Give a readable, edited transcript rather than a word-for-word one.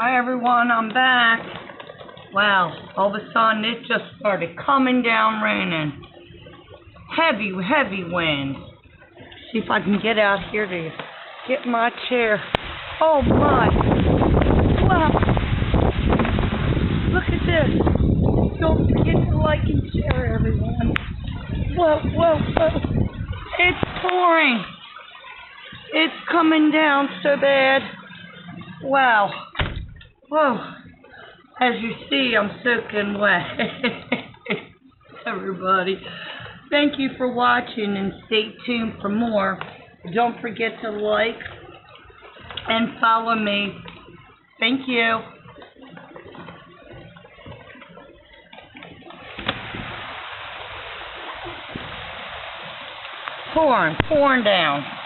Hi everyone, I'm back. Wow, all of a sudden it just started coming down raining. Heavy, heavy wind. See if I can get out here to get my chair. Oh my. Wow. Look at this. Don't forget to like and share, everyone. Whoa, whoa, whoa. It's pouring. It's coming down so bad. Wow. Whoa. As you see, I'm soaking wet. Everybody. Thank you for watching and stay tuned for more. Don't forget to like and follow me. Thank you. Pouring down.